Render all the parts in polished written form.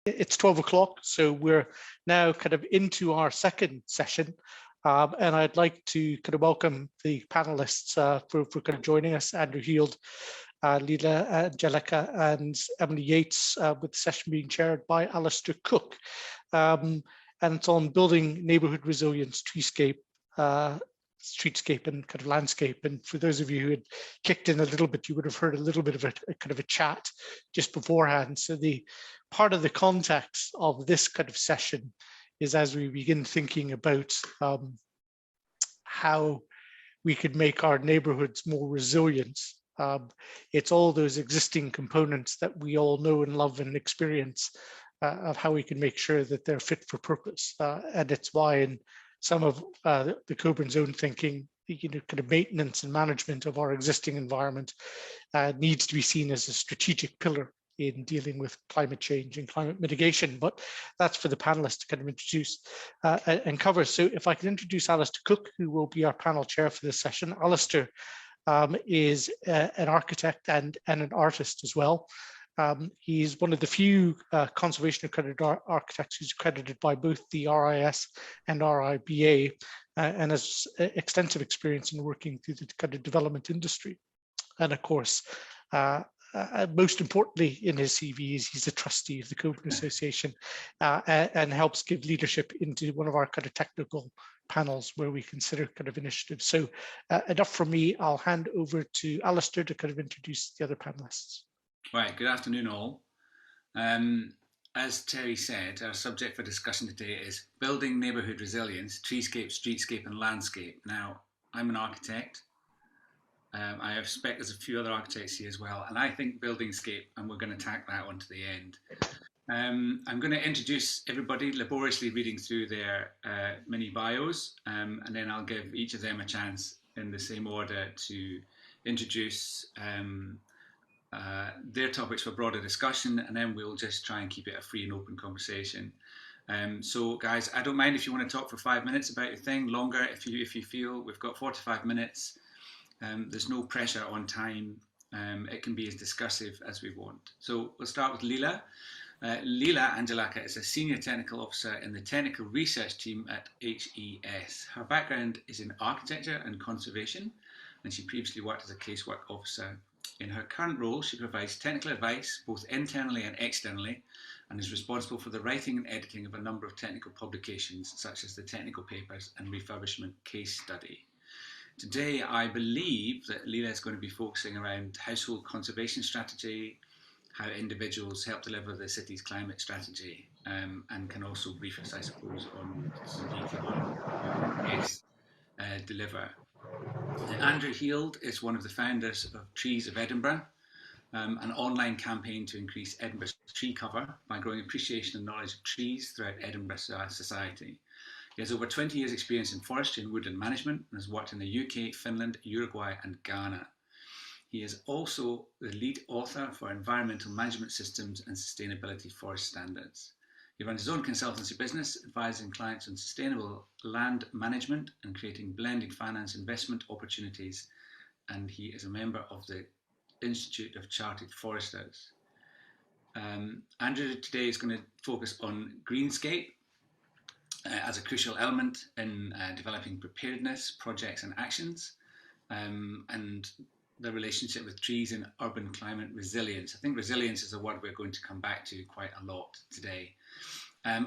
It's 12 o'clock, so we're now kind of into our second session. And I'd like to kind of welcome the panelists for kind of joining us: Andrew Heald, Leila, Angelica, and Emily Yates, with the session being chaired by Alastair Cook. And it's on building neighbourhood resilience, streetscape, and kind of landscape. And for those of you who had kicked in a little bit, you would have heard a little bit of a kind of a chat just beforehand. So the part of the context of this kind of session is as we begin thinking about how we could make our neighborhoods more resilient. It's all those existing components that we all know and love and experience of how we can make sure that they're fit for purpose. And it's why in some of the Cockburn's own thinking, kind of maintenance and management of our existing environment needs to be seen as a strategic pillar in dealing with climate change and climate mitigation. But that's for the panelists to kind of introduce and cover. So if I can introduce Alastair Cook, who will be our panel chair for this session. Alastair is an architect and an artist as well. He's one of the few conservation accredited architects who's accredited by both the RIS and RIBA, and has extensive experience in working through the kind of development industry. And of course, most importantly in his CV is he's a trustee of the Cockburn Association and helps give leadership into one of our kind of technical panels where we consider kind of initiatives. So enough from me. I'll hand over to Alastair to kind of introduce the other panelists. Right, good afternoon all. As Terry said, our subject for discussion today is building neighbourhood resilience, treescape, streetscape and landscape. Now, I'm an architect. I expect there's a few other architects here as well, and I think buildingscape, and we're going to tack that one to the end. I'm going to introduce everybody, laboriously reading through their mini bios, and then I'll give each of them a chance in the same order to introduce their topics for broader discussion, and then we'll just try and keep it a free and open conversation. So guys, I don't mind if you want to talk for 5 minutes about your thing, longer if you feel. We've got 45 minutes. There's no pressure on time. It can be as discussive as we want. So we'll start with Leila. Leila Angelica is a senior technical officer in the technical research team at HES. Her background is in architecture and conservation, and she previously worked as a casework officer. In her current role, she provides technical advice both internally and externally, and is responsible for the writing and editing of a number of technical publications, such as the Technical Papers and Refurbishment Case Study. Today, I believe that Leila is going to be focusing around household conservation strategy, how individuals help deliver the city's climate strategy, and can also brief us, I suppose, on some detail on yes, deliver. Andrew Heald is one of the founders of Trees of Edinburgh, an online campaign to increase Edinburgh's tree cover by growing appreciation and knowledge of trees throughout Edinburgh society. He has over 20 years' experience in forestry and woodland management and has worked in the UK, Finland, Uruguay and Ghana. He is also the lead author for environmental management systems and sustainability forest standards. He runs his own consultancy business, advising clients on sustainable land management and creating blended finance investment opportunities, and he is a member of the Institute of Chartered Foresters. Andrew today is going to focus on greenscape as a crucial element in developing preparedness, projects and actions, and the relationship with trees and urban climate resilience. I think resilience is a word we're going to come back to quite a lot today.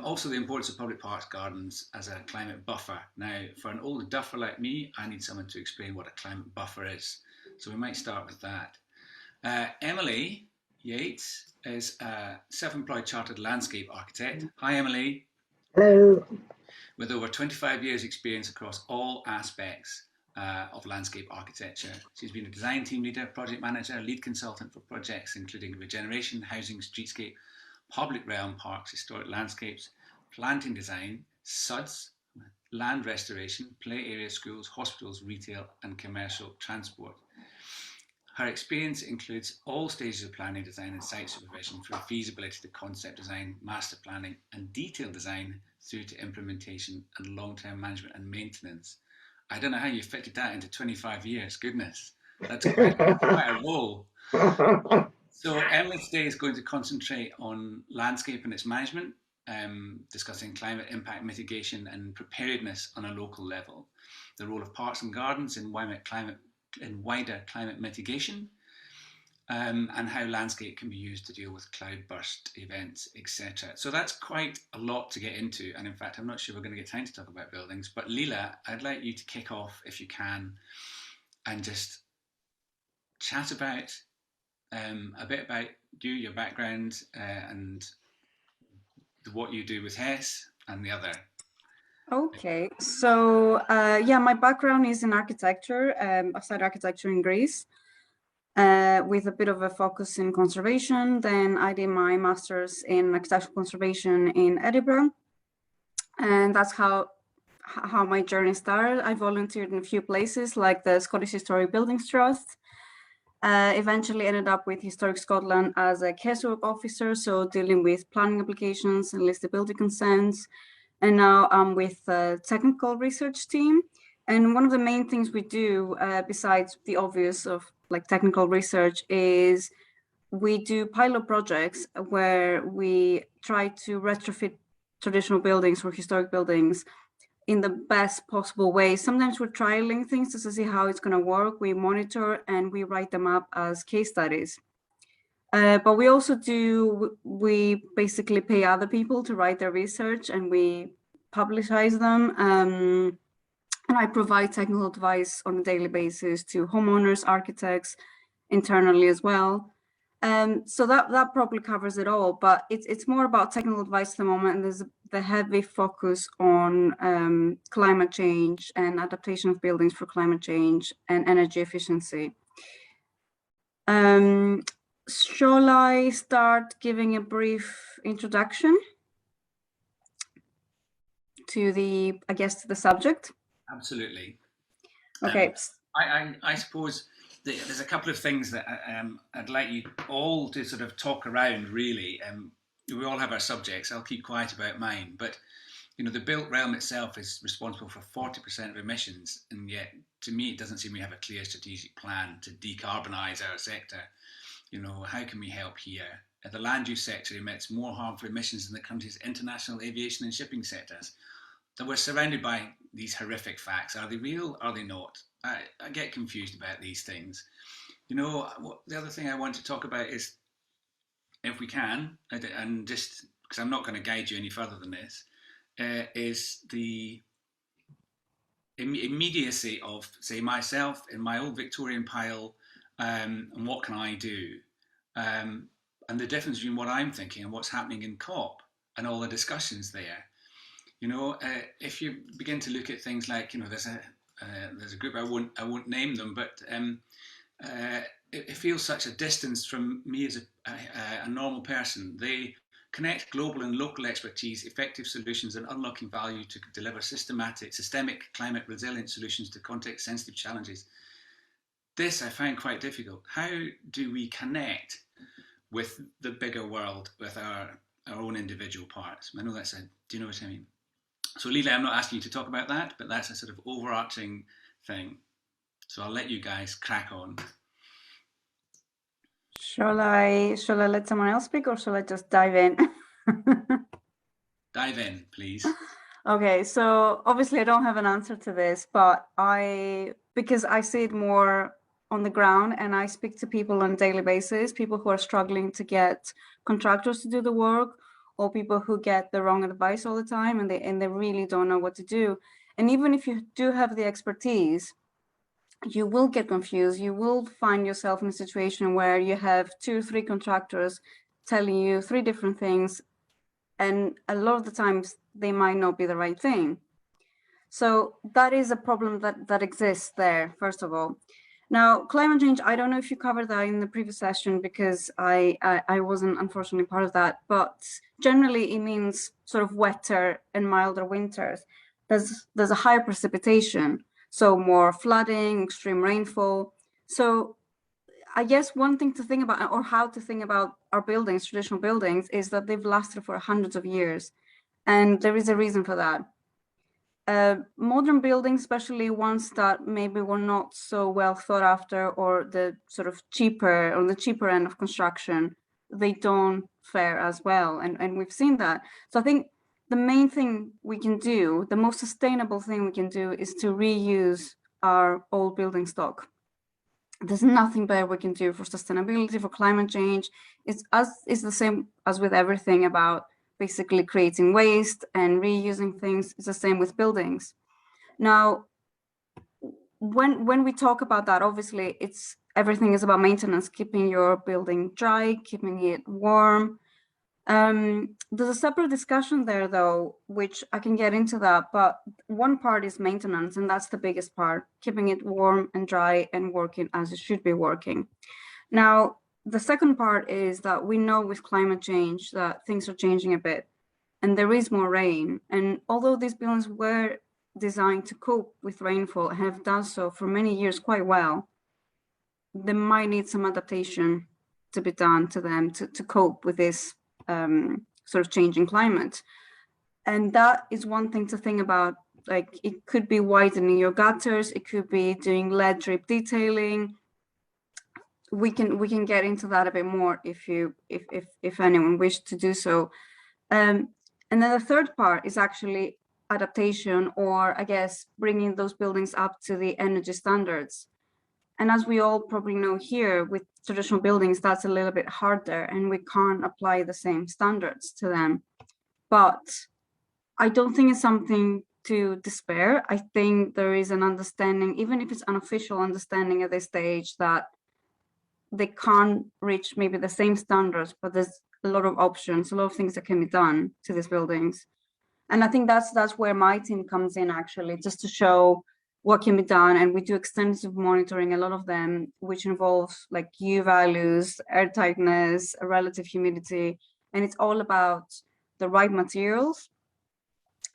Also the importance of public parks, gardens as a climate buffer. Now, for an old duffer like me, I need someone to explain what a climate buffer is. So we might start with that. Emily Yates is a self-employed chartered landscape architect. Hi, Emily. Hello. With over 25 years experience across all aspects of landscape architecture. She's been a design team leader, project manager, lead consultant for projects including regeneration, housing, streetscape, public realm parks, historic landscapes, planting design, SUDS, land restoration, play area, schools, hospitals, retail and commercial transport. Her experience includes all stages of planning, design and site supervision from feasibility to concept design, master planning and detailed design through to implementation and long-term management and maintenance. I don't know how you fitted that into 25 years, goodness. That's quite a role. So Emily today is going to concentrate on landscape and its management, discussing climate impact mitigation and preparedness on a local level, the role of parks and gardens in wider climate mitigation, and how landscape can be used to deal with cloudburst events, etc. So that's quite a lot to get into, and in fact I'm not sure we're going to get time to talk about buildings, but Leela, I'd like you to kick off if you can and just chat about a bit about you, your background, and what you do with HES and the other. Okay, so yeah, my background is in architecture. I studied architecture in Greece with a bit of a focus in conservation. Then I did my master's in architectural conservation in Edinburgh, and that's how my journey started. I volunteered in a few places like the Scottish Historic Buildings Trust. Eventually ended up with Historic Scotland as a casework officer, so dealing with planning applications and listed building consents. And now I'm with the technical research team. And one of the main things we do, besides the obvious of like technical research, is we do pilot projects where we try to retrofit traditional buildings or historic buildings in the best possible way. Sometimes we're trialing things to see how it's going to work. We monitor and we write them up as case studies. But we also we basically pay other people to write their research and we publicize them. And I provide technical advice on a daily basis to homeowners, architects, internally as well. So that probably covers it all, but it's more about technical advice at the moment, and there's the heavy focus on climate change and adaptation of buildings for climate change and energy efficiency. Shall I start giving a brief introduction to the subject? Absolutely. Okay. I suppose there's a couple of things that I'd like you all to sort of talk around, really. We all have our subjects. I'll keep quiet about mine. But, you know, the built realm itself is responsible for 40% of emissions. And yet, to me, it doesn't seem we have a clear strategic plan to decarbonise our sector. You know, how can we help here? The land use sector emits more harmful emissions than the country's international aviation and shipping sectors. And we're surrounded by these horrific facts. Are they real? Are they not? I get confused about these things. You know, the other thing I want to talk about is, if we can, and just because I'm not going to guide you any further than this, is the immediacy of, say, myself in my old Victorian pile, and what can I do? And the difference between what I'm thinking and what's happening in COP and all the discussions there. You know, if you begin to look at things like, you know, there's a group, I won't name them, but it feels such a distance from me as a normal person. They connect global and local expertise, effective solutions, and unlocking value to deliver systemic climate resilient solutions to context-sensitive challenges. This I find quite difficult. How do we connect with the bigger world with our own individual parts? I know do you know what I mean? So Leela, I'm not asking you to talk about that, but that's a sort of overarching thing. So I'll let you guys crack on. Shall I let someone else speak, or shall I just dive in? Dive in, please. Okay, so obviously I don't have an answer to this, but because I see it more on the ground and I speak to people on a daily basis, people who are struggling to get contractors to do the work, or people who get the wrong advice all the time and they really don't know what to do. And even if you do have the expertise, you will get confused. You will find yourself in a situation where you have 2 or 3 contractors telling you 3 different things, and a lot of the times they might not be the right thing. So that is a problem that exists there, first of all. Now, climate change, I don't know if you covered that in the previous session because I wasn't unfortunately part of that, but generally it means sort of wetter and milder winters. There's a higher precipitation, so more flooding, extreme rainfall. So I guess one thing to think about, or how to think about our buildings, traditional buildings, is that they've lasted for hundreds of years. And there is a reason for that. Modern buildings, especially ones that maybe were not so well thought after, or the sort of cheaper, on the cheaper end of construction, they don't fare as well. And we've seen that. So I think the main thing we can do, the most sustainable thing we can do, is to reuse our old building stock. There's nothing better we can do for sustainability, for climate change. It's the same as with everything about basically creating waste and reusing things. It's the same with buildings. Now, when we talk about that, obviously everything is about maintenance, keeping your building dry, keeping it warm. There's a separate discussion there though, which I can get into that, but one part is maintenance, and that's the biggest part, keeping it warm and dry and working as it should be working. Now, the second part is that we know with climate change that things are changing a bit and there is more rain. And although these buildings were designed to cope with rainfall and have done so for many years quite well, they might need some adaptation to be done to them to cope with this sort of changing climate. And that is one thing to think about. Like, it could be widening your gutters, it could be doing lead drip detailing. We can get into that a bit more if anyone wished to do so. And then the third part is actually adaptation, or I guess bringing those buildings up to the energy standards. And as we all probably know here, with traditional buildings, that's a little bit harder and we can't apply the same standards to them. But I don't think it's something to despair. I think there is an understanding, even if it's unofficial understanding at this stage, that they can't reach maybe the same standards, but there's a lot of options, a lot of things that can be done to these buildings. And I think that's where my team comes in, actually, just to show what can be done. And we do extensive monitoring, a lot of them, which involves like U values, air tightness, relative humidity. And it's all about the right materials,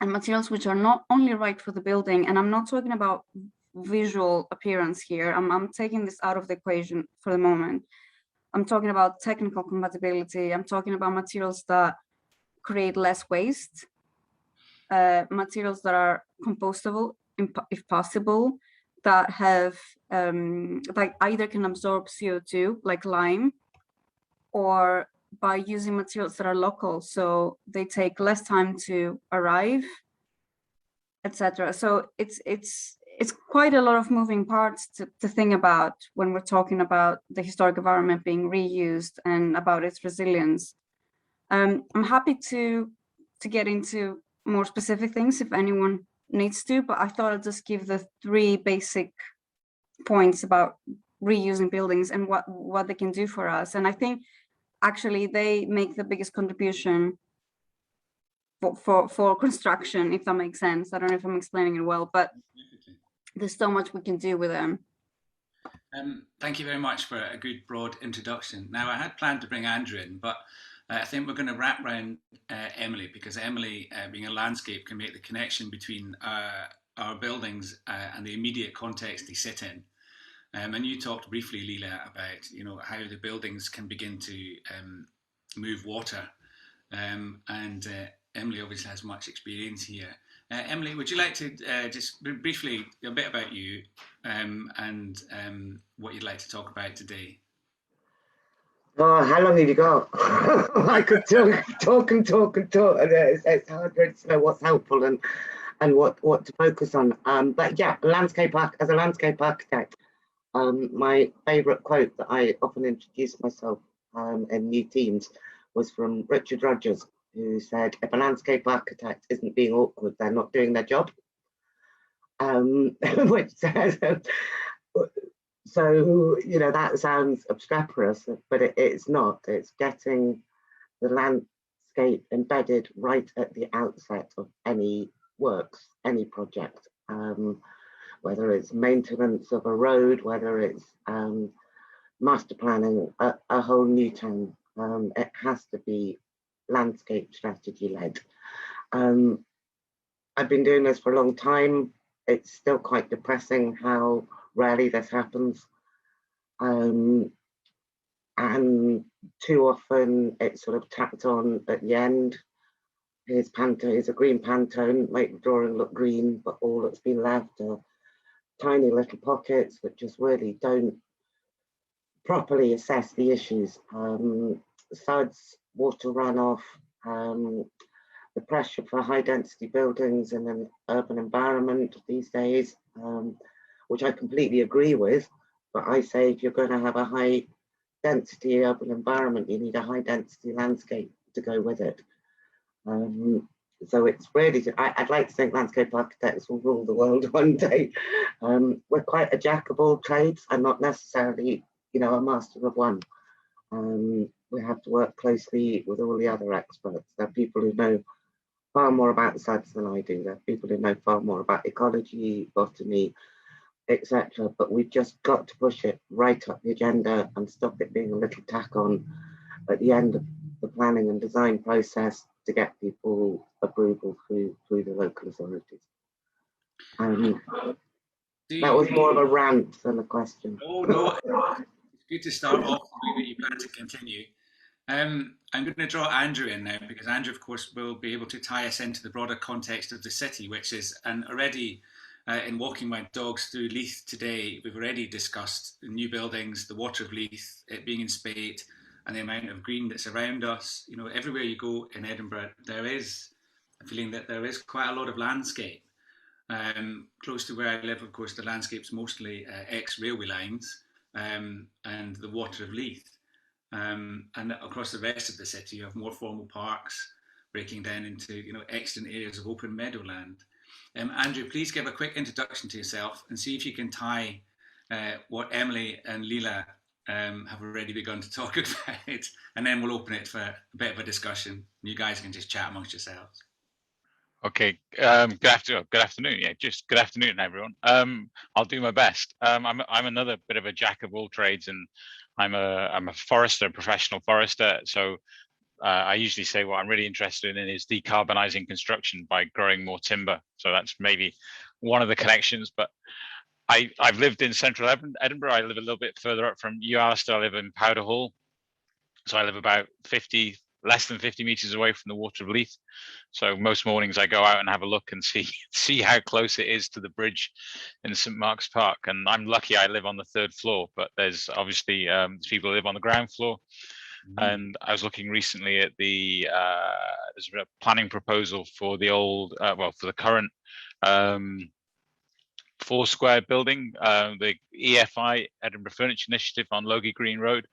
and materials which are not only right for the building. And I'm not talking about visual appearance here. I'm taking this out of the equation for the moment. I'm talking about technical compatibility. I'm talking about materials that create less waste, materials that are compostable, if possible, that have like either can absorb CO2, like lime, or by using materials that are local, so they take less time to arrive, etc. So it's quite a lot of moving parts to think about when we're talking about the historic environment being reused and about its resilience. I'm happy to get into more specific things if anyone needs to, but I thought I'd just give the 3 basic points about reusing buildings and what they can do for us. And I think actually they make the biggest contribution for construction, if that makes sense. I don't know if I'm explaining it well, but there's so much we can do with them. Thank you very much for a good broad introduction. Now, I had planned to bring Andrew in, but I think we're going to wrap around Emily, because Emily, being a landscape, can make the connection between our buildings and the immediate context they sit in. And you talked briefly, Leela, about how the buildings can begin to move water, and Emily obviously has much experience here. Emily, would you like to just briefly a bit about you and what you'd like to talk about today? Oh, how long have you got? I could talk and it's hard to know what's helpful and what to focus on. But yeah, as a landscape architect, my favourite quote that I often introduce myself in new teams was from Richard Rogers, who said, "If a landscape architect isn't being awkward, they're not doing their job." Which says, so, that sounds obstreperous, but it's not. It's getting the landscape embedded right at the outset of any works, any project, whether it's maintenance of a road, whether it's master planning a whole new town. It has to be landscape strategy led. I've been doing this for a long time. It's still quite depressing how rarely this happens. And too often it's sort of tacked on at the end. Here's a green Pantone, make the drawing look green, but all that's been left are tiny little pockets that just really don't properly assess the issues. Suds, water runoff, the pressure for high density buildings in an urban environment these days, which I completely agree with, but I say if you're going to have a high density urban environment, you need a high density landscape to go with it. So it's really, I'd like to think landscape architects will rule the world one day. We're quite a jack of all trades and not necessarily, you know, a master of one. We have to work closely with all the other experts. There are people who know far more about the sites than I do. There are people who know far more about ecology, botany, etc. But we've just got to push it right up the agenda and stop it being a little tack on at the end of the planning and design process to get people approval through the local authorities. That was more of a rant than a question. Oh no, it's good to start off the way that you plan to continue. I'm going to draw Andrew in now, because Andrew, of course, will be able to tie us into the broader context of the city, which is, and already in walking my dogs through Leith today, we've already discussed the new buildings, the water of Leith, it being in spate, and the amount of green that's around us. You know, everywhere you go in Edinburgh, there is a feeling that there is quite a lot of landscape. Close to where I live, of course, the landscape's mostly ex-railway lines and the water of Leith. And across the rest of the city, you have more formal parks breaking down into, you know, excellent areas of open meadowland. Andrew, please give a quick introduction to yourself and see if you can tie what Emily and Leela have already begun to talk about, and then we'll open it for a bit of a discussion. You guys can just chat amongst yourselves. Okay, good afternoon. Yeah, just good afternoon, everyone. I'll do my best. I'm another bit of a jack of all trades, and I'm a forester, a professional forester. So I usually say what I'm really interested in is decarbonising construction by growing more timber. So that's maybe one of the connections. But I've lived in central Edinburgh. I live a little bit further up from you, Alastair. I live in Powder Hall. So I live about less than 50 meters away from the water of Leith. So most mornings I go out and have a look and see how close it is to the bridge in St. Mark's Park. And I'm lucky I live on the 3rd floor, but there's obviously people who live on the ground floor. And I was looking recently at there's a planning proposal for the old, for the current 4-square building, the EFI, Edinburgh Furniture Initiative on Logie Green Road.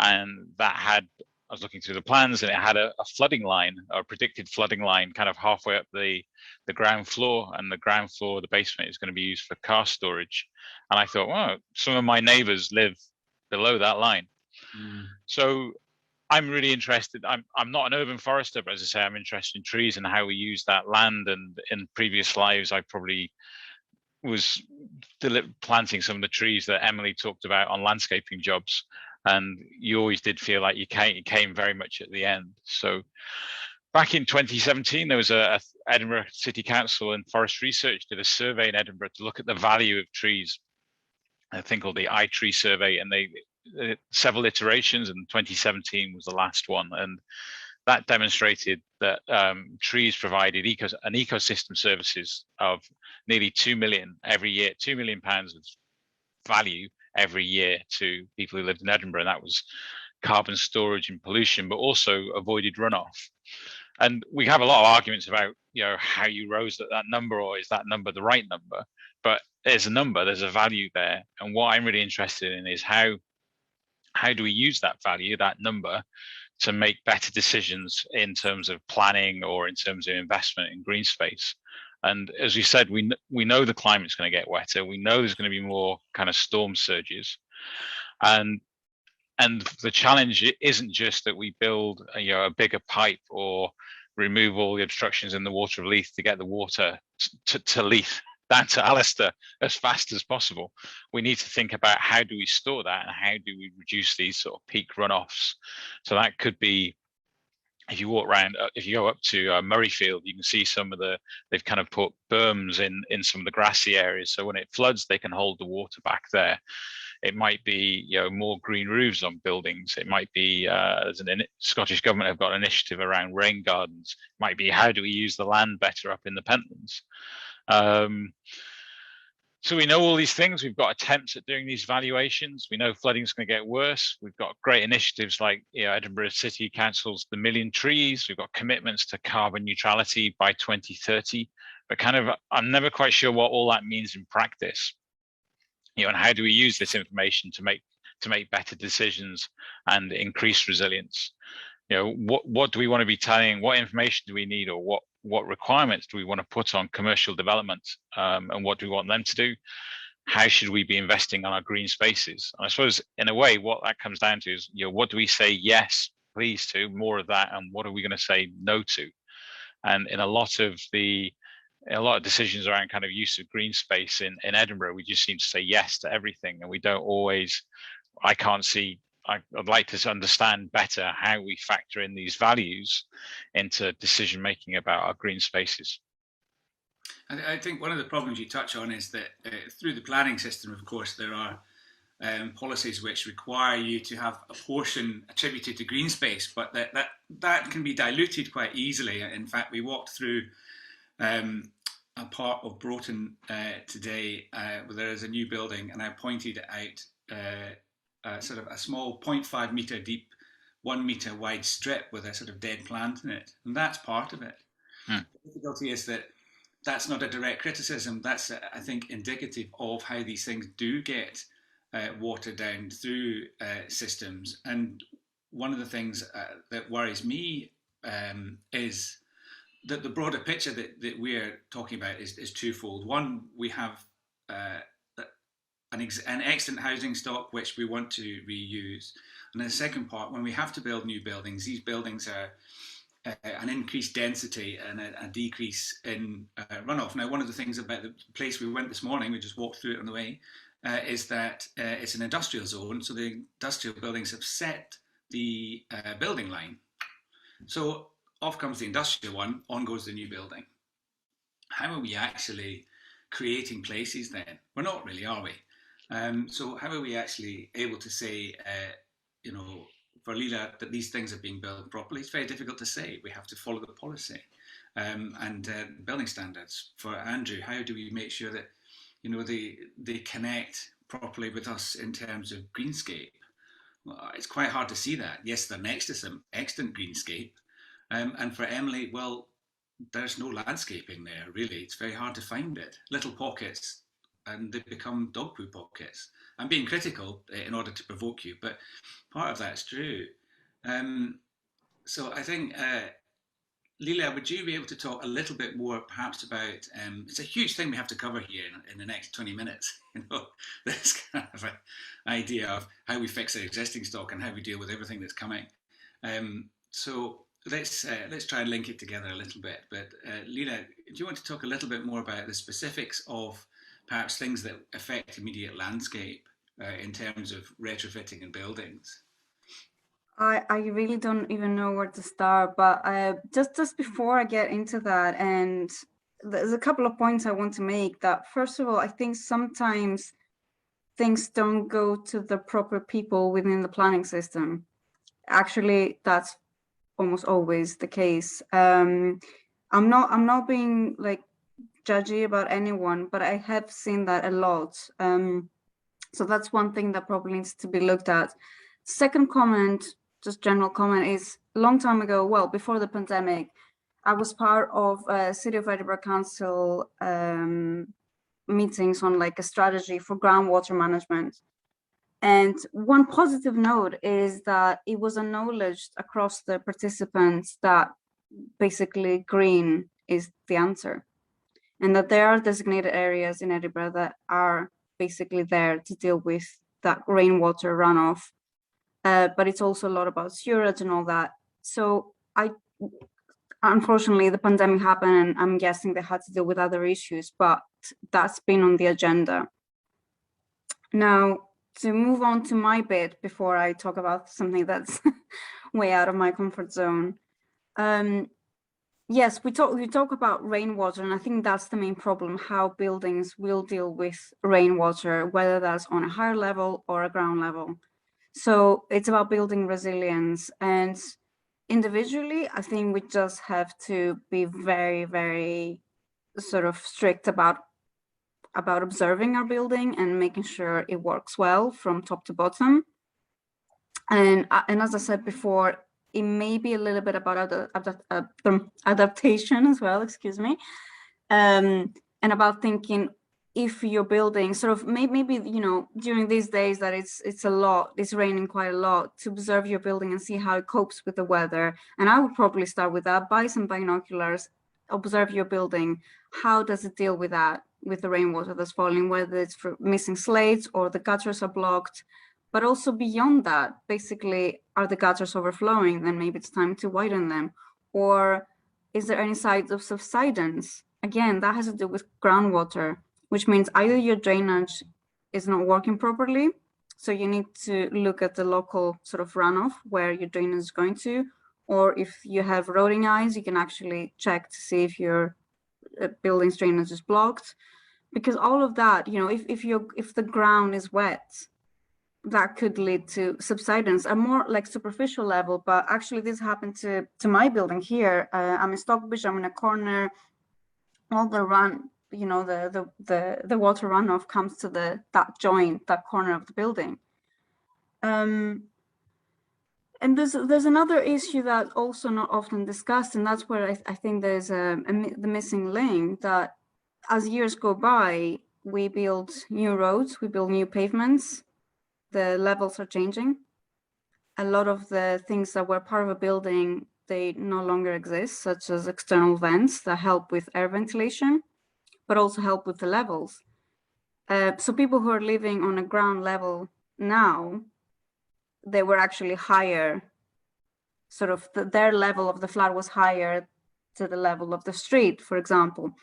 And that had, I was looking through the plans, and it had a flooding line, or a predicted flooding line, kind of halfway up the ground floor. And the ground floor, the basement, is going to be used for car storage. And I thought, well, some of my neighbours live below that line. So I'm really interested. I'm not an urban forester, but as I say, I'm interested in trees and how we use that land. And in previous lives, I probably was planting some of the trees that Emily talked about on landscaping jobs. And you always did feel like you came very much at the end. So back in 2017, there was a Edinburgh City Council and Forest Research did a survey in Edinburgh to look at the value of trees, a thing called the iTree survey, and they several iterations, and 2017 was the last one. And that demonstrated that trees provided an ecosystem services of nearly 2 million every year, £2 million of value every year to people who lived in Edinburgh. And that was carbon storage and pollution, but also avoided runoff. And we have a lot of arguments about, you know, how you rose that number, or is that number the right number? But there's a number, there's a value there. And what I'm really interested in is how do we use that value, that number, to make better decisions in terms of planning or in terms of investment in green space. And as you said, we know the climate's going to get wetter. We know there's going to be more kind of storm surges, and the challenge isn't just that we build a bigger pipe or remove all the obstructions in the water of Leith to get the water to Leith, that to Alastair, as fast as possible. We need to think about how do we store that and how do we reduce these sort of peak runoffs. So that could be, if you walk around, if you go up to Murrayfield, you can see they've kind of put berms in some of the grassy areas. So when it floods, they can hold the water back there. It might be, more green roofs on buildings. It might be, Scottish Government have got an initiative around rain gardens. It might be, how do we use the land better up in the Pentlands? So we know all these things. We've got attempts at doing these valuations. We know flooding's going to get worse. We've got great initiatives like Edinburgh City Council's The Million Trees. We've got commitments to carbon neutrality by 2030. But I'm never quite sure what all that means in practice. And how do we use this information to make better decisions and increase resilience? What do we want to be telling? What information do we need, or what requirements do we want to put on commercial development, and what do we want them to do? How should we be investing on our green spaces? And I suppose in a way what that comes down to is, what do we say yes please to, more of that, and what are we going to say no to? And in a lot of decisions around kind of use of green space in Edinburgh, we just seem to say yes to everything, and we don't always, I'd like to understand better how we factor in these values into decision making about our green spaces. I think one of the problems you touch on is that through the planning system, of course, there are policies which require you to have a portion attributed to green space, but that can be diluted quite easily. In fact, we walked through a part of Broughton today where there is a new building, and I pointed out sort of a small 0.5 metre deep, 1 metre wide strip with a sort of dead plant in it, and that's part of it. The difficulty is that that's not a direct criticism. That's, I think, indicative of how these things do get watered down through systems. And one of the things that worries me is that the broader picture that we're talking about is twofold. One, we have an excellent housing stock which we want to reuse, and the second part, when we have to build new buildings, these buildings are an increased density and a decrease in runoff. Now, one of the things about the place we went this morning, we just walked through it on the way, is that it's an industrial zone, so the industrial buildings have set the building line. So off comes the industrial one, on goes the new building. How are we actually creating places then? We're not really, are we? So how are we actually able to say, for Leela, that these things are being built properly? It's very difficult to say. We have to follow the policy and building standards. For Andrew, how do we make sure that they connect properly with us in terms of greenscape? Well, it's quite hard to see that. Yes, they're next to some excellent greenscape, and for Emily, well, there's no landscaping there really. It's very hard to find it. Little pockets, and they become dog poo pockets. I'm being critical in order to provoke you, but part of that's true. So I think, Leela, would you be able to talk a little bit more perhaps about, it's a huge thing we have to cover here in the next 20 minutes, this kind of an idea of how we fix our existing stock and how we deal with everything that's coming. So let's try and link it together a little bit. But Leela, do you want to talk a little bit more about the specifics of perhaps things that affect immediate landscape in terms of retrofitting and buildings? I really don't even know where to start, but just before I get into that, and there's a couple of points I want to make. That first of all, I think sometimes things don't go to the proper people within the planning system. Actually, that's almost always the case. I'm not being like judgy about anyone, but I have seen that a lot. So that's one thing that probably needs to be looked at. Second comment, just general comment, is a long time ago, well, before the pandemic, I was part of City of Edinburgh Council meetings on like a strategy for groundwater management. And one positive note is that it was acknowledged across the participants that basically green is the answer, and that there are designated areas in Edinburgh that are basically there to deal with that rainwater runoff. But it's also a lot about sewerage and all that. So unfortunately, the pandemic happened, and I'm guessing they had to deal with other issues, but that's been on the agenda. Now, to move on to my bit before I talk about something that's way out of my comfort zone. yes, we talk about rainwater, and I think that's the main problem, how buildings will deal with rainwater, whether that's on a higher level or a ground level. So it's about building resilience, and individually, I think we just have to be very, very sort of strict about observing our building and making sure it works well from top to bottom. And as I said before, it may be a little bit about adaptation as well, excuse me, and about thinking, if you're building sort of maybe you know, during these days that it's raining quite a lot, to observe your building and see how it copes with the weather. And I would probably start with that, buy some binoculars, observe your building, how does it deal with that, with the rainwater that's falling, whether it's for missing slates or the gutters are blocked. But also beyond that, basically, are the gutters overflowing? Then maybe it's time to widen them. Or is there any signs of subsidence? Again, that has to do with groundwater, which means either your drainage is not working properly, so you need to look at the local sort of runoff where your drainage is going to, or if you have rotting eyes, you can actually check to see if your building's drainage is blocked. Because all of that, you know, if the ground is wet, that could lead to subsidence, a more like superficial level. But actually this happened to my building here. I'm in Stockbridge, I'm in a corner, all the run, you know, the water runoff comes to that joint, that corner of the building. And there's another issue that also not often discussed, and that's where I think there's the missing link, that as years go by, we build new roads, we build new pavements, the levels are changing. A lot of the things that were part of a building, they no longer exist, such as external vents that help with air ventilation, but also help with the levels. So people who are living on a ground level now, they were actually higher, sort of their level of the flat was higher to the level of the street, for example.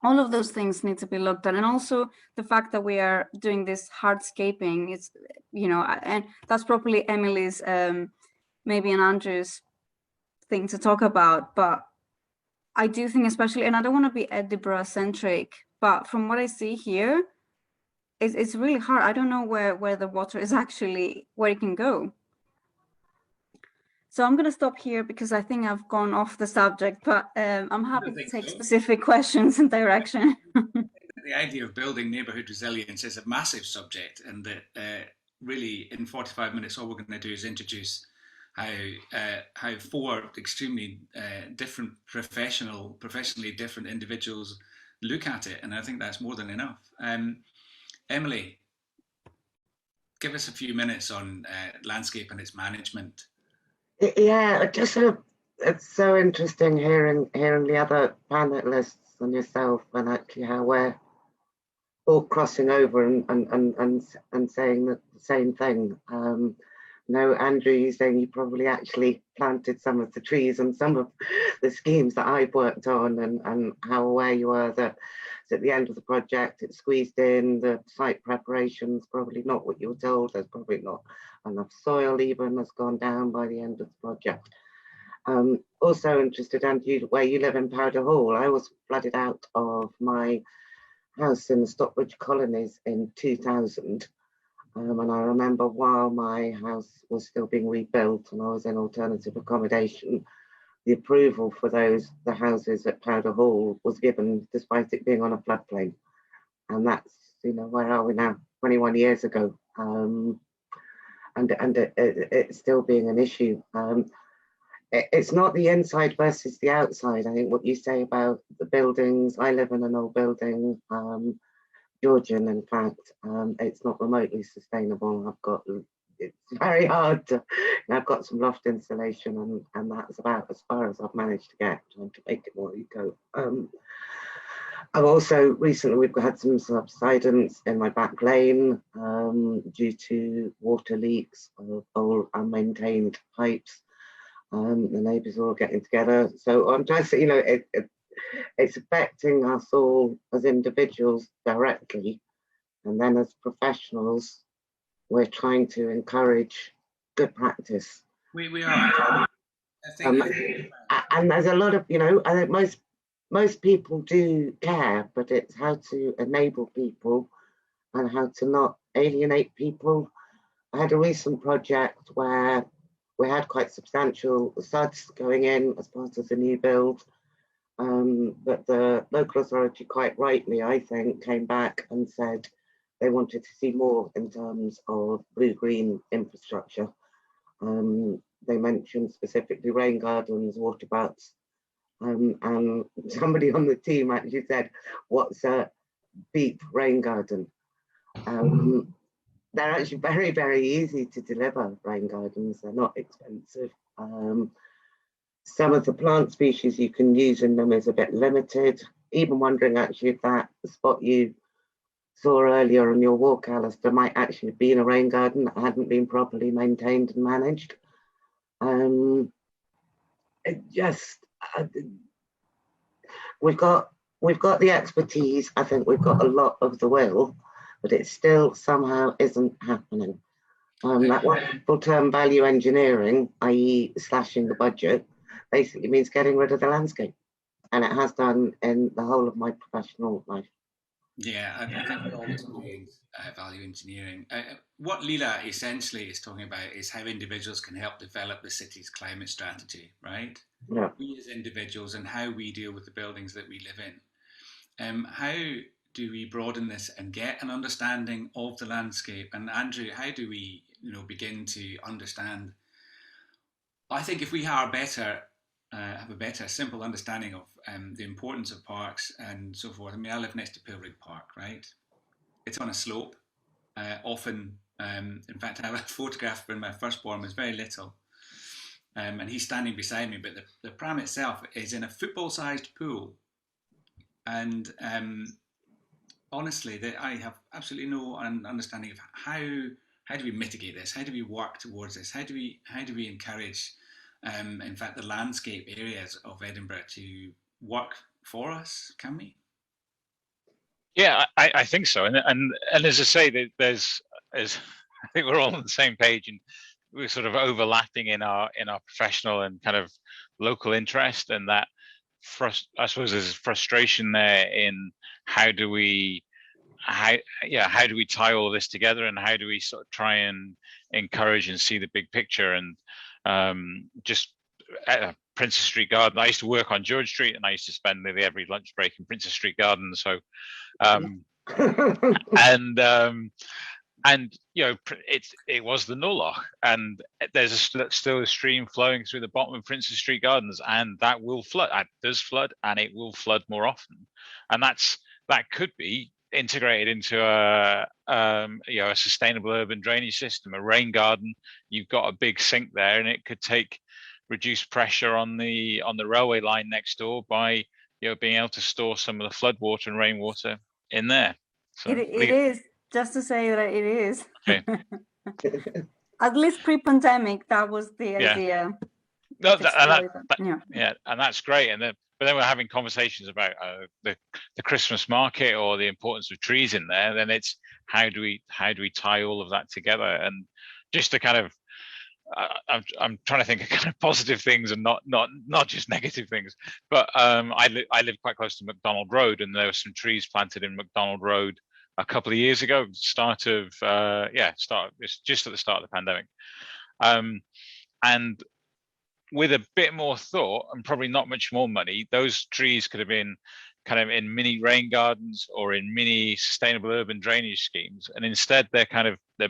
All of those things need to be looked at. And also the fact that we are doing this hardscaping, it's, you know, and that's probably Emily's, maybe an Andrew's thing to talk about. But I do think especially, and I don't want to be Edinburgh centric, but from what I see here, it's really hard. I don't know where the water is actually, where it can go. So I'm going to stop here because I think I've gone off the subject, but I'm happy to take specific questions and direction. The idea of building neighbourhood resilience is a massive subject, and that really in 45 minutes all we're going to do is introduce how four extremely different professionally different individuals look at it, and I think that's more than enough. Emily, give us a few minutes on landscape and its management. Yeah, just sort of, it's so interesting hearing the other panelists and yourself, and actually how we're all crossing over and saying the same thing. No, Andrew, you're saying you probably actually planted some of the trees and some of the schemes that I've worked on, and how aware you were that at the end of the project it's squeezed in, the site preparation's probably not what you were told, there's probably not enough soil even has gone down by the end of the project. Also interested, Andrew, where you live in Powder Hall. I was flooded out of my house in the Stockbridge colonies in 2000. And I remember while my house was still being rebuilt and I was in alternative accommodation, the approval for the houses at Powder Hall was given despite it being on a floodplain. And that's, you know, where are we now? 21 years ago. And it's still being an issue. It's not the inside versus the outside. I think what you say about the buildings, I live in an old building, Georgian, in fact, it's not remotely sustainable. It's very hard to, I've got some loft insulation and that's about as far as I've managed to get, trying to make it more eco. I've also recently, we've had some subsidence in my back lane due to water leaks of old unmaintained pipes. The neighbours are all getting together. So I'm trying to say, you know, it's affecting us all as individuals directly, and then as professionals we're trying to encourage good practice. We are. I think And there's a lot of, you know, I think most people do care, but it's how to enable people and how to not alienate people. I had a recent project where we had quite substantial suds going in as part of the new build, but the local authority, quite rightly, I think, came back and said they wanted to see more in terms of blue-green infrastructure. They mentioned specifically rain gardens, water butts, and somebody on the team actually said, what's a deep rain garden? They're actually very, very easy to deliver, rain gardens. They're not expensive. Some of the plant species you can use in them is a bit limited. Even wondering actually if that spot you saw earlier on your walk, Alastair, might actually be in a rain garden that hadn't been properly maintained and managed. It just, we've got the expertise. I think we've got a lot of the will, but it still somehow isn't happening. That wonderful term value engineering, i.e. slashing the budget, basically means getting rid of the landscape. And it has done in the whole of my professional life. Yeah, I think we're all experiencing value engineering. What Leila essentially is talking about is how individuals can help develop the city's climate strategy, right? Yeah. We as individuals and how we deal with the buildings that we live in. How do we broaden this and get an understanding of the landscape? And Andrew, how do we, begin to understand? I think if we are better, have a better, simple understanding of the importance of parks and so forth. I mean, I live next to Pilrig Park, right? It's on a slope. Often, in fact, I have a photograph when my firstborn was very little, and he's standing beside me. But the pram itself is in a football-sized pool, and honestly, I have absolutely no understanding of how do we mitigate this? How do we work towards this? How do we encourage, in fact, the landscape areas of Edinburgh to work for us? Can we? Yeah, I think so. And as I say, I think we're all on the same page, and we're sort of overlapping in our professional and kind of local interest, and that I suppose there's frustration there in how do we tie all of this together, and how do we sort of try and encourage and see the big picture. And just at Princess Street Garden, I used to work on George Street, and I used to spend nearly every lunch break in Princess Street Garden. So and it was the Norloch, and there's still a stream flowing through the bottom of Princess Street Gardens, and that will flood. It does flood, and it will flood more often, and that could be integrated into a sustainable urban drainage system, a rain garden. You've got a big sink there, and it could take reduced pressure on the railway line next door by being able to store some of the flood water and rainwater in there. So it is, just to say that it is. Okay. At least pre-pandemic, that was the idea. No, and that's great. But then we're having conversations about the Christmas market or the importance of trees in there. Then it's how do we tie all of that together? And just to kind of, I'm trying to think of kind of positive things and not just negative things. But I live quite close to McDonald Road, and there were some trees planted in McDonald Road a couple of years ago. It's just at the start of the pandemic, and with a bit more thought and probably not much more money, those trees could have been kind of in mini rain gardens or in mini sustainable urban drainage schemes. And instead they're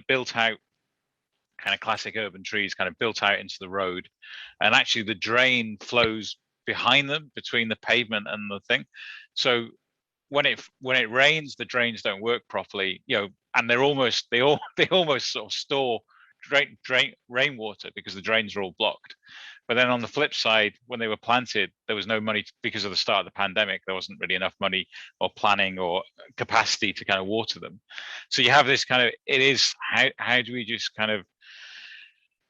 built out, kind of classic urban trees, kind of built out into the road. And actually the drain flows behind them, between the pavement and the thing. So when it rains, the drains don't work properly, and they almost sort of store rainwater because the drains are all blocked. But then on the flip side, when they were planted, there was no money because of the start of the pandemic. There wasn't really enough money or planning or capacity to kind of water them. So you have this kind of, it is, how do we just kind of,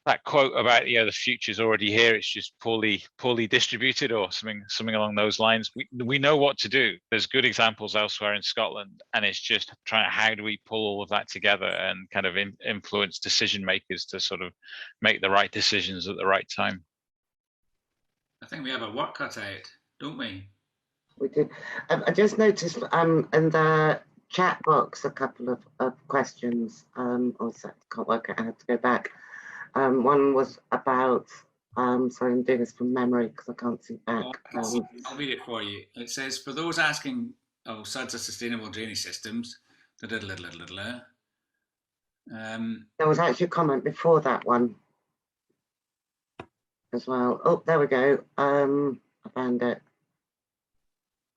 that quote about the future's already here, it's just poorly distributed, or something along those lines. We know what to do. There's good examples elsewhere in Scotland, and it's just trying, how do we pull all of that together and kind of influence decision makers to sort of make the right decisions at the right time. I think we have our work cut out, don't we? We did. I just noticed in the chat box a couple of questions. Also, can't work out, I had to go back. One was about, sorry, I'm doing this from memory because I can't see back. I'll read it for you. It says, for those asking, oh, SUDs are sustainable drainage systems. There was actually a comment before that one as well. Oh, there we go. I found it.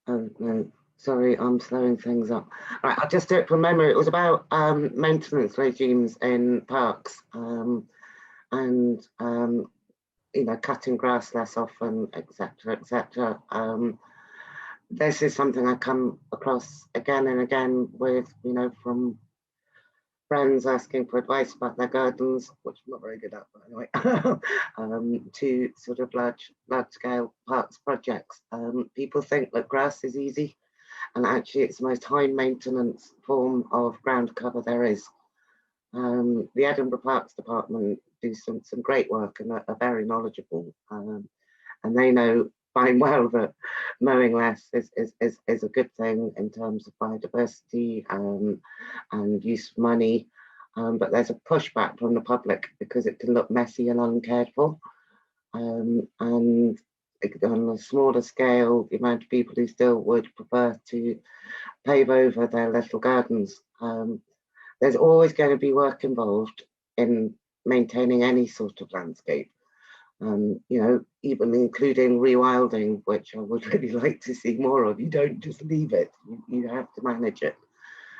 Oh, no, sorry, I'm slowing things up. All right, I'll just do it from memory. It was about maintenance regimes in parks and you know, cutting grass less often, etc., etc. This is something I come across again and again with, you know, from friends asking for advice about their gardens, which I'm not very good at, but anyway, to sort of large scale parks projects. People think that grass is easy, and actually it's the most high maintenance form of ground cover there is. The Edinburgh Parks Department do some great work and are very knowledgeable, and they know fine well that mowing less is a good thing in terms of biodiversity and use of money, but there's a pushback from the public because it can look messy and uncared for, and on a smaller scale, the amount of people who still would prefer to pave over their little gardens. There's always going to be work involved in maintaining any sort of landscape. You know, even including rewilding, which I would really like to see more of. You don't just leave it, you have to manage it.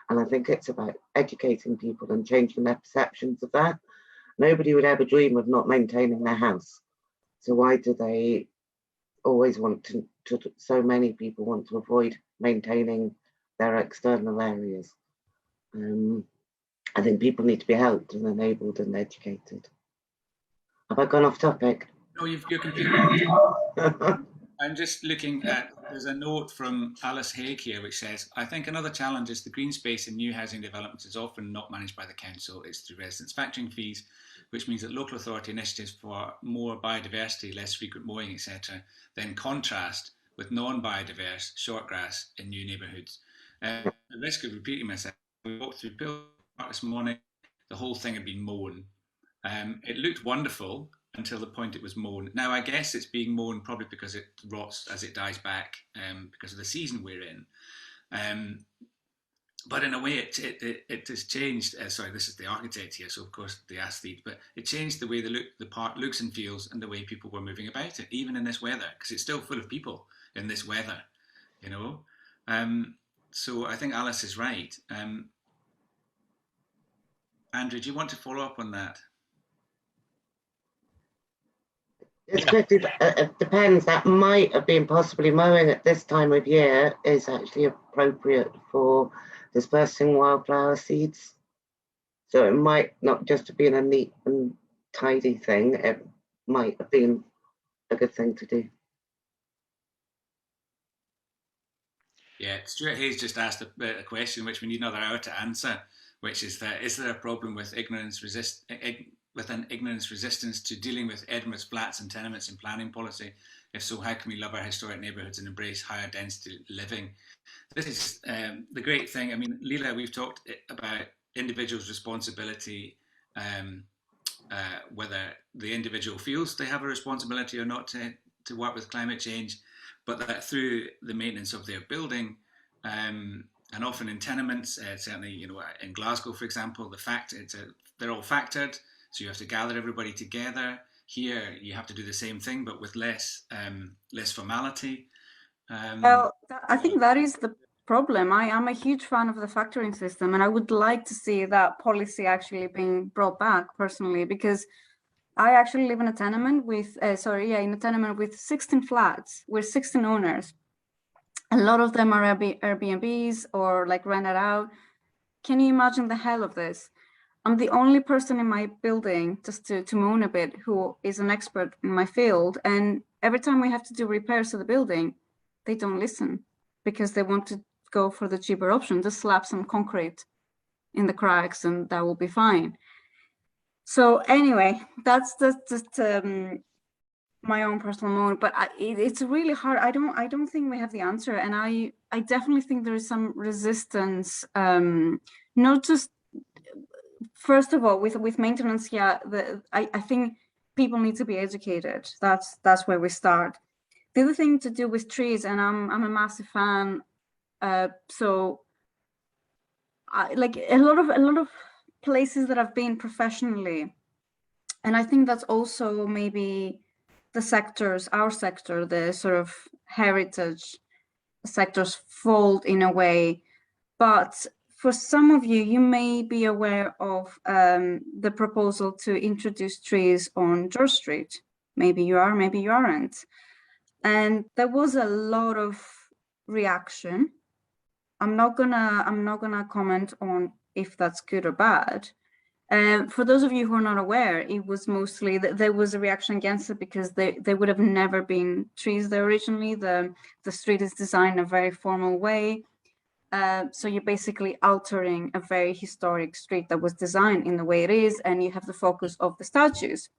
And I think it's about educating people and changing their perceptions of that. Nobody would ever dream of not maintaining their house. So why do they always want to so many people want to avoid maintaining their external areas? I think people need to be helped and enabled and educated. Have I gone off topic? No, you're completely. I'm just looking at, there's a note from Alice Haig here which says, I think another challenge is the green space in new housing developments is often not managed by the council. It's through residents factoring fees, which means that local authority initiatives for more biodiversity, less frequent mowing, etc., then contrast with non-biodiverse short grass in new neighbourhoods. At the risk of repeating myself, we walked through Pill Park this morning, the whole thing had been mown. It looked wonderful until the point it was mown. Now, I guess it's being mown probably because it rots as it dies back because of the season we're in. But in a way, it has changed. Sorry, this is the architect here, so of course the aesthete, but it changed the way the park looks and feels and the way people were moving about it, even in this weather, because it's still full of people in this weather, you know. So I think Alice is right. Andrew, do you want to follow up on that? It's quickly, it depends. That might have been possibly mowing at this time of year is actually appropriate for dispersing wildflower seeds. So it might not just have been a neat and tidy thing, it might have been a good thing to do. Yeah, Stuart Hayes just asked a question which we need another hour to answer, which is that, is there a problem with an ignorance resistance to dealing with Edinburgh's flats and tenements in planning policy? If so, how can we love our historic neighbourhoods and embrace higher density living? This is the great thing. I mean, Leela, we've talked about individuals' responsibility, whether the individual feels they have a responsibility or not to work with climate change, but that through the maintenance of their building, and often in tenements, certainly, you know, in Glasgow, for example, they're all factored. So you have to gather everybody together. Here, you have to do the same thing, but with less formality. Well, I think that is the problem. I am a huge fan of the factoring system, and I would like to see that policy actually being brought back personally, because I actually live in a tenement with, in a tenement with 16 flats. We're 16 owners. A lot of them are Airbnbs or like rented out. Can you imagine the hell of this? I'm the only person in my building, just to moan a bit, who is an expert in my field. And every time we have to do repairs to the building, they don't listen because they want to go for the cheaper option, just slap some concrete in the cracks and that will be fine. So anyway, that's just my own personal moment, but it's really hard. I don't think we have the answer, and I definitely think there is some resistance. Not just, first of all, with maintenance. Yeah, I think people need to be educated. That's where we start. The other thing to do with trees, and I'm a massive fan. So like a lot of places that I've been professionally, and I think that's also maybe the sectors, our sector, the sort of heritage sectors fold in a way. But for some of you, you may be aware of the proposal to introduce trees on George Street. Maybe you are, maybe you aren't. And there was a lot of reaction. I'm not gonna comment on if that's good or bad. For those of you who are not aware, it was mostly that there was a reaction against it because they would have never been trees there originally. The street is designed in a very formal way. So you're basically altering a very historic street that was designed in the way it is, and you have the focus of the statues.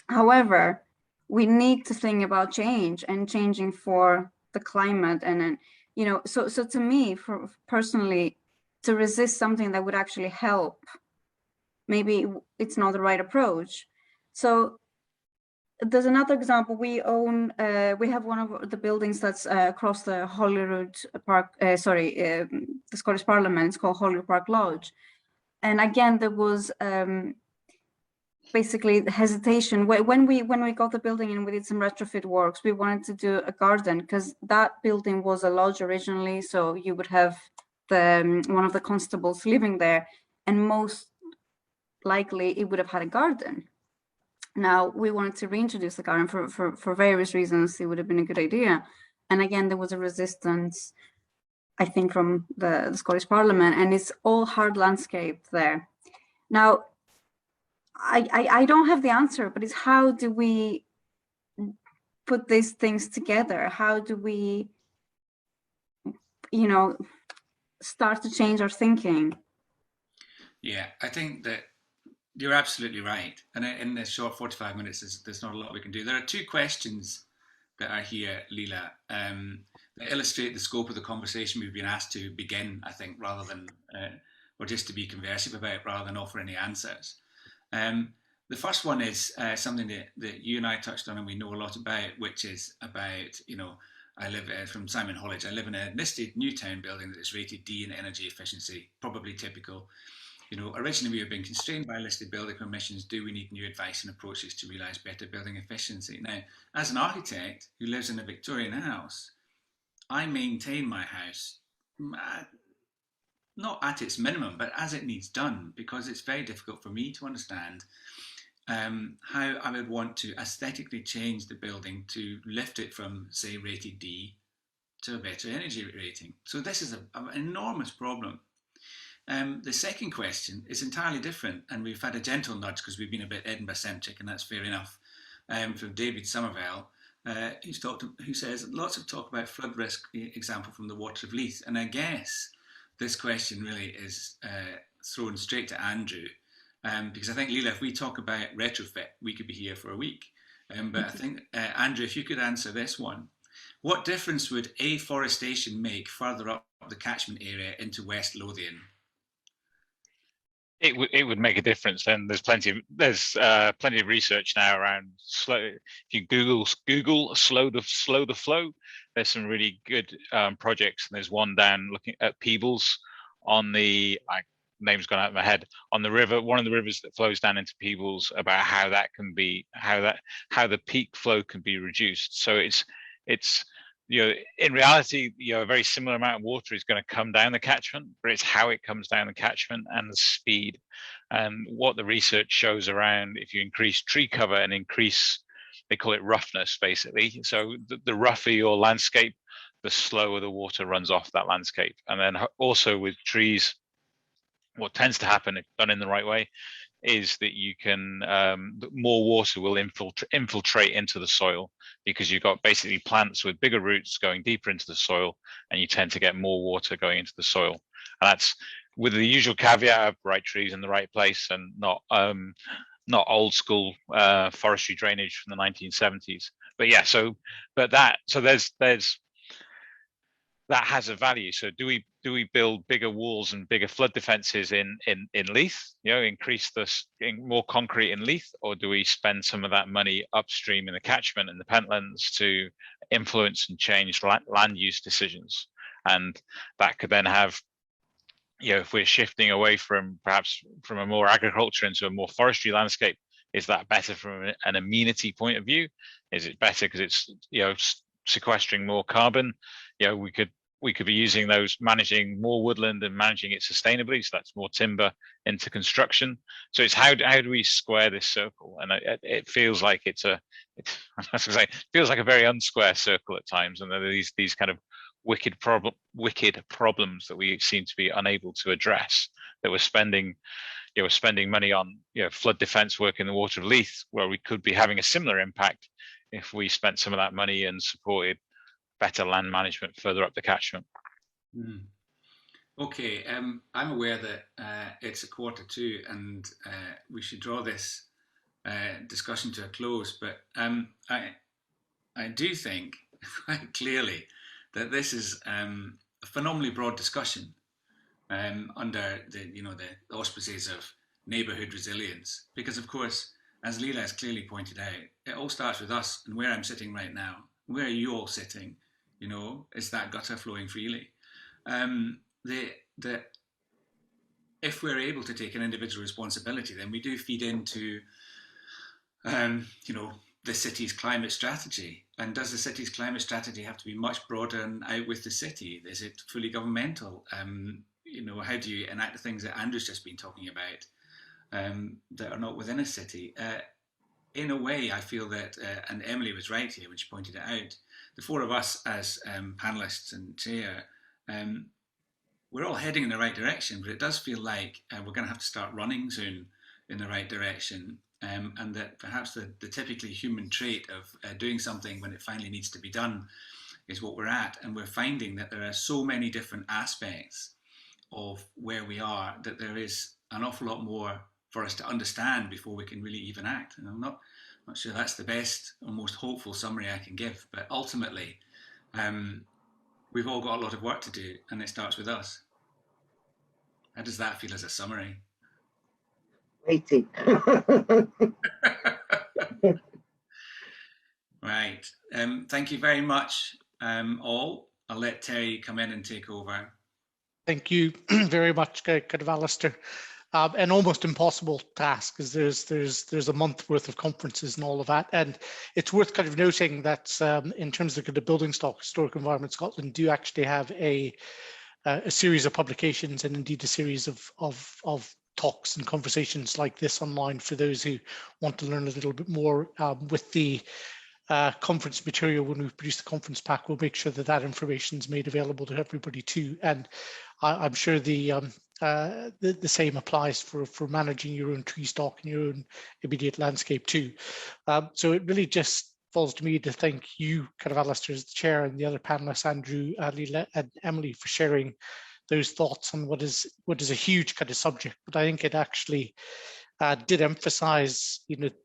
However, we need to think about change and changing for the climate. And you know, so to me, for personally, to resist something that would actually help, maybe it's not the right approach. So there's another example. We own, we have one of the buildings that's across the Holyrood Park, the Scottish Parliament. It's called Holyrood Park Lodge. And again, there was basically the hesitation. When we got the building and we did some retrofit works, we wanted to do a garden because that building was a lodge originally. So you would have the one of the constables living there, and most likely it would have had a garden. Now we wanted to reintroduce the garden for various reasons. It would have been a good idea. And again, there was a resistance, I think, from the Scottish Parliament, and it's all hard landscape there. Now, I don't have the answer, but it's how do we put these things together? How do we, you know, start to change our thinking? Yeah, I think that you're absolutely right. And in this short 45 minutes, there's not a lot we can do. There are two questions that are here, Leela, that illustrate the scope of the conversation we've been asked to begin, I think, rather than, or just to be conversive about, rather than offer any answers. The first one is something that you and I touched on and we know a lot about, which is about, you know, I live from Simon Hollidge. I live in a listed Newtown building that is rated D in energy efficiency, probably typical. You know, originally we have been constrained by listed building permissions. Do we need new advice and approaches to realise better building efficiency? Now, as an architect who lives in a Victorian house, I maintain my house not at its minimum, but as it needs done, because it's very difficult for me to understand how I would want to aesthetically change the building to lift it from, say, rated D to a better energy rating. So this is an enormous problem. The second question is entirely different, and we've had a gentle nudge because we've been a bit Edinburgh-centric, and that's fair enough, from David Somerville, who says, lots of talk about flood risk, example from the Water of Leith, and I guess this question really is thrown straight to Andrew, because I think, Leela, if we talk about retrofit, we could be here for a week. But I think, Andrew, if you could answer this one, what difference would afforestation make further up the catchment area into West Lothian? It would make a difference. And there's plenty of research now around slow. If you Google slow the flow, there's some really good projects. And there's one down looking at Peebles on the name's gone out of my head, on the river, one of the rivers that flows down into Peebles, about how that can be how the peak flow can be reduced. So it's you know, in reality, you know, a very similar amount of water is going to come down the catchment, but it's how it comes down the catchment and the speed. And what the research shows around, if you increase tree cover and increase, they call it roughness, basically. So the rougher your landscape, the slower the water runs off that landscape. And then also with trees, what tends to happen if done in the right way is that you can more water will infiltrate into the soil, because you've got basically plants with bigger roots going deeper into the soil, and you tend to get more water going into the soil. And that's with the usual caveat of right trees in the right place and not not old school forestry drainage from the 1970s. But yeah, there's that has a value. So do we build bigger walls and bigger flood defences in Leith, increase this more concrete in Leith, or do we spend some of that money upstream in the catchment and the Pentlands to influence and change land use decisions? And that could then have, if we're shifting away from perhaps from a more agriculture into a more forestry landscape, is that better from an amenity point of view? Is it better because it's sequestering more carbon? We could be using those, managing more woodland and managing it sustainably. So that's more timber into construction. So it's how do we square this circle? And it feels like it feels like a very unsquare circle at times. And there are these kind of wicked problems that we seem to be unable to address, that we're spending money on, flood defense work in the Water of Leith, where we could be having a similar impact if we spent some of that money and supported better land management further up the catchment. Okay, I'm aware that it's 1:45 and we should draw this discussion to a close, but I do think quite clearly that this is a phenomenally broad discussion under the auspices of neighbourhood resilience, because of course, as Leila has clearly pointed out, it all starts with us and where I'm sitting right now. Where are you all sitting? Is that gutter flowing freely? If we're able to take an individual responsibility, then we do feed into, the city's climate strategy. And does the city's climate strategy have to be much broader and out with the city? Is it fully governmental? How do you enact the things that Andrew's just been talking about that are not within a city? In a way, I feel that, and Emily was right here when she pointed it out, the four of us as panellists and chair, we're all heading in the right direction, but it does feel like we're going to have to start running soon in the right direction, and that perhaps the typically human trait of doing something when it finally needs to be done is what we're at. And we're finding that there are so many different aspects of where we are that there is an awful lot more for us to understand before we can really even act. And I'm not sure that's the best or most hopeful summary I can give, but ultimately we've all got a lot of work to do, and it starts with us. How does that feel as a summary? Waiting. Right. Thank you very much, all. I'll let Terry come in and take over. Thank you very much, kind of Alastair. An almost impossible task, because there's a month worth of conferences and all of that, and it's worth kind of noting that in terms of the building stock, Historic Environment Scotland do actually have a series of publications and indeed a series of talks and conversations like this online for those who want to learn a little bit more. With the conference material, when we produce the conference pack, we'll make sure that information is made available to everybody too. And I'm sure the same applies for managing your own tree stock and your own immediate landscape too. So it really just falls to me to thank you, kind of Alastair as the chair, and the other panelists, Andrew, Leila, and Emily, for sharing those thoughts on what is a huge kind of subject. But I think it actually did emphasize,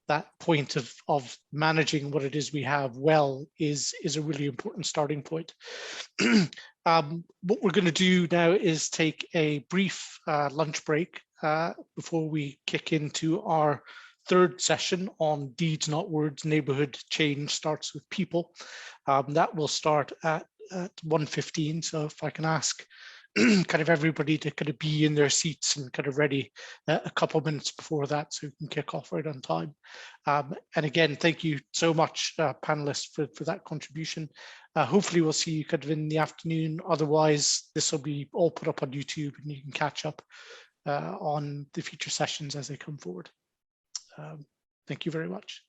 that point of managing what it is we have well is a really important starting point. What we're going to do now is take a brief lunch break before we kick into our third session on deeds, not words. Neighbourhood change starts with people. That will start at 1:15. So if I can ask kind of everybody to kind of be in their seats and kind of ready a couple of minutes before that, so we can kick off right on time. And again, thank you so much, panelists, for that contribution. Hopefully we'll see you kind of in the afternoon. Otherwise, this will be all put up on YouTube and you can catch up on the future sessions as they come forward. Thank you very much.